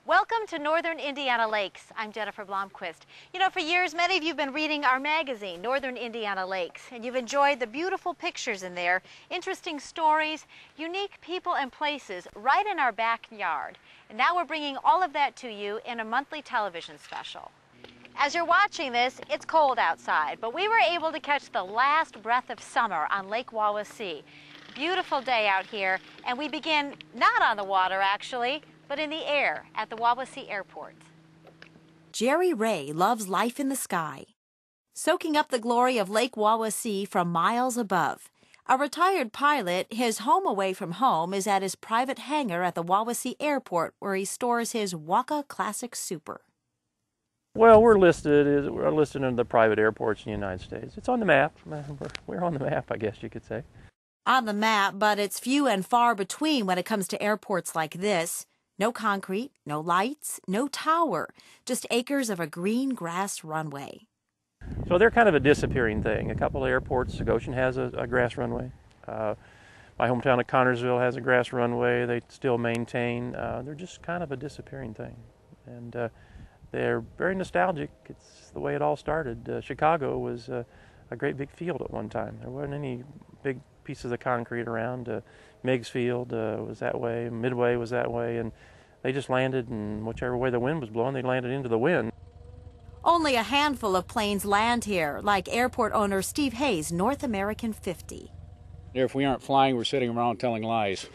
Welcome to Northern Indiana Lakes. I'm Jennifer Blomquist. You know, for years, many of you have been reading our magazine, Northern Indiana Lakes, and you've enjoyed the beautiful pictures in there, interesting stories, unique people and places right in our backyard. And now we're bringing all of that to you in a monthly television special. As you're watching this, it's cold outside, but we were able to catch the last breath of summer on Lake Wawasee. Beautiful day out here, and we begin not on the water actually, but in the air at the Wawasee Airport. Jerry Ray loves life in the sky, soaking up the glory of Lake Wawasee from miles above. A retired pilot, his home away from home is at his private hangar at the Wawasee Airport, where he stores his Waka Classic Super. Well, we're listed in the private airports in the United States. It's on the map. We're on the map, I guess you could say. On the map, but it's few and far between when it comes to airports like this. No concrete, no lights, no tower, just acres of a green grass runway. So they're kind of a disappearing thing. A couple of airports, Goshen has a grass runway. My hometown of Connersville has a grass runway. They still maintain. They're just kind of a disappearing thing. And they're very nostalgic. It's the way it all started. Chicago was a great big field at one time. There wasn't any big pieces of concrete around. Meigs Field was that way, Midway was that way, and they just landed, and whichever way the wind was blowing, they landed into the wind. Only a handful of planes land here, like airport owner Steve Hayes' North American 50. If we aren't flying, we're sitting around telling lies.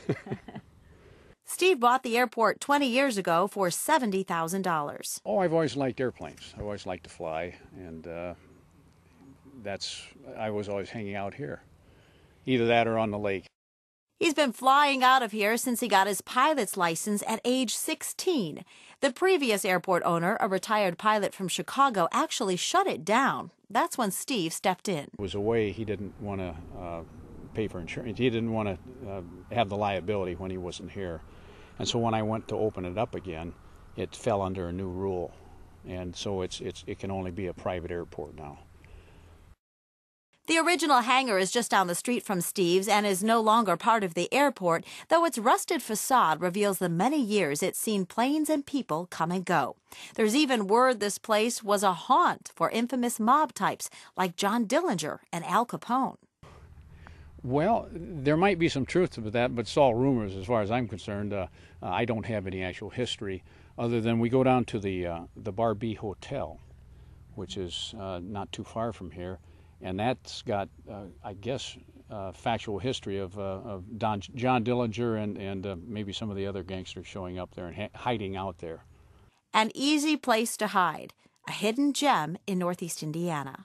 Steve bought the airport 20 years ago for $70,000. Oh, I've always liked airplanes. I've always liked to fly, and I was always hanging out here. Either that or on the lake. He's been flying out of here since he got his pilot's license at age 16. The previous airport owner, a retired pilot from Chicago, actually shut it down. That's when Steve stepped in. It was a way he didn't want to pay for insurance. He didn't want to have the liability when he wasn't here. And so when I went to open it up again, it fell under a new rule. And so it can only be a private airport now. The original hangar is just down the street from Steve's and is no longer part of the airport, though its rusted facade reveals the many years it's seen planes and people come and go. There's even word this place was a haunt for infamous mob types like John Dillinger and Al Capone. Well, there might be some truth to that, but it's all rumors as far as I'm concerned. I don't have any actual history other than we go down to the Bar B Hotel, which is not too far from here. And that's got, I guess, factual history of John Dillinger and maybe some of the other gangsters showing up there and hiding out there. An easy place to hide, a hidden gem in Northeast Indiana.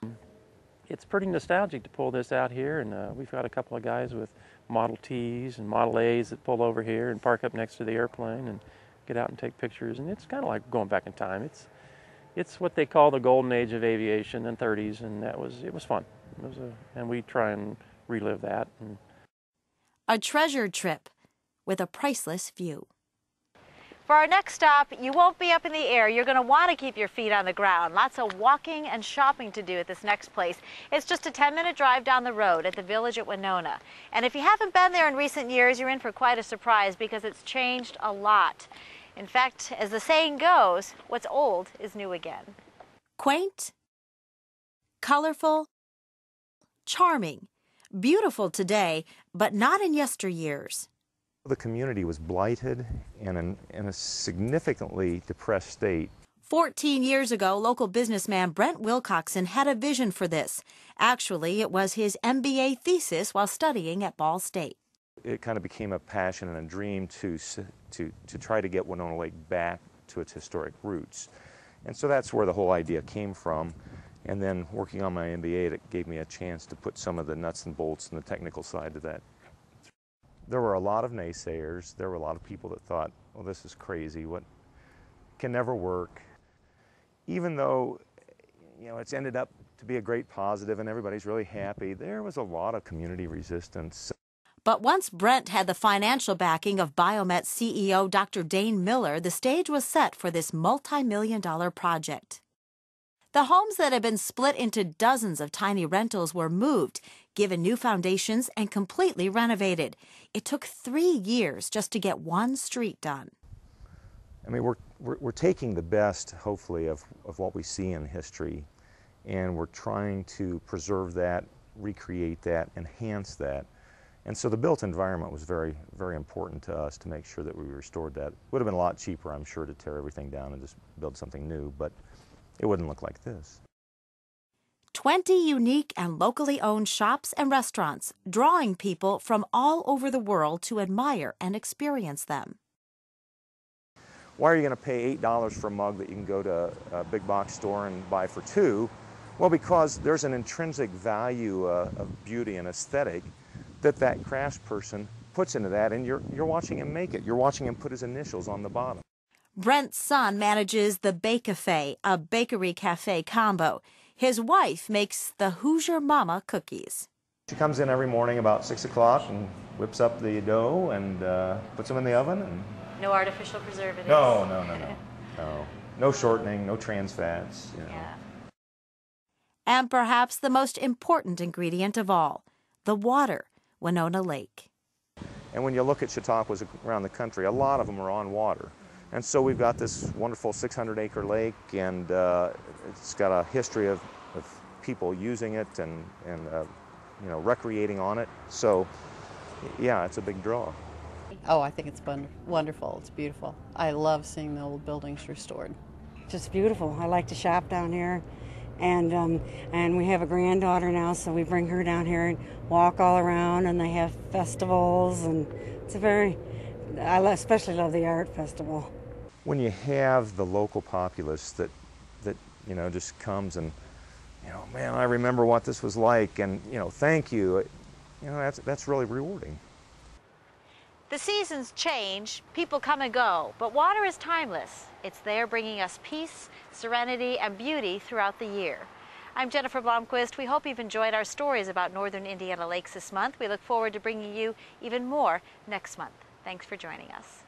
It's pretty nostalgic to pull this out here, and we've got a couple of guys with Model Ts and Model As that pull over here and park up next to the airplane and get out and take pictures. And it's kind of like going back in time. It's what they call the golden age of aviation in the 30s, and it was fun. And we try and relive that. A treasured trip with a priceless view. For our next stop, you won't be up in the air. You're going to want to keep your feet on the ground. Lots of walking and shopping to do at this next place. It's just a 10-minute drive down the road at the Village at Winona. And if you haven't been there in recent years, you're in for quite a surprise because it's changed a lot. In fact, as the saying goes, what's old is new again. Quaint, colorful, charming, beautiful today, but not in yesteryears. The community was blighted and in a significantly depressed state. 14 years ago, local businessman Brent Wilcoxon had a vision for this. Actually, it was his MBA thesis while studying at Ball State. It kind of became a passion and a dream to try to get Winona Lake back to its historic roots. And so that's where the whole idea came from. And then working on my MBA, it gave me a chance to put some of the nuts and bolts and the technical side to that. There were a lot of naysayers. There were a lot of people that thought, well, this is crazy. What can never work. Even though, it's ended up to be a great positive and everybody's really happy, there was a lot of community resistance. But once Brent had the financial backing of Biomet CEO Dr. Dane Miller, the stage was set for this multi-million-dollar project. The homes that had been split into dozens of tiny rentals were moved, given new foundations, and completely renovated. It took 3 years just to get one street done. I mean, we're taking the best, hopefully, of what we see in history, and we're trying to preserve that, recreate that, enhance that. And so the built environment was very, very important to us to make sure that we restored that. It would have been a lot cheaper, I'm sure, to tear everything down and just build something new, but it wouldn't look like this. 20 unique and locally owned shops and restaurants, drawing people from all over the world to admire and experience them. Why are you going to pay $8 for a mug that you can go to a big box store and buy for $2? Well, because there's an intrinsic value of beauty and aesthetic that craftsperson puts into that, and you're watching him make it. You're watching him put his initials on the bottom. Brent's son manages the Bake-A-Fe, a bakery-cafe combo. His wife makes the Hoosier Mama cookies. She comes in every morning about 6 o'clock and whips up the dough and puts them in the oven. And No artificial preservatives. No. No shortening, no trans fats. You know. Yeah. And perhaps the most important ingredient of all, the water, Winona Lake. And when you look at Chautauquas around the country, a lot of them are on water. And so we've got this wonderful 600-acre lake, and it's got a history of people using it and recreating on it. So, yeah, it's a big draw. Oh, I think it's wonderful. It's beautiful. I love seeing the old buildings restored. Just beautiful. I like to shop down here, and we have a granddaughter now, so we bring her down here and walk all around, and they have festivals, and it's I especially love the art festival. When you have the local populace that just comes and, man, I remember what this was like, and, thank you, that's really rewarding. The seasons change, people come and go, but water is timeless. It's there bringing us peace, serenity, and beauty throughout the year. I'm Jennifer Blomquist. We hope you've enjoyed our stories about northern Indiana lakes this month. We look forward to bringing you even more next month. Thanks for joining us.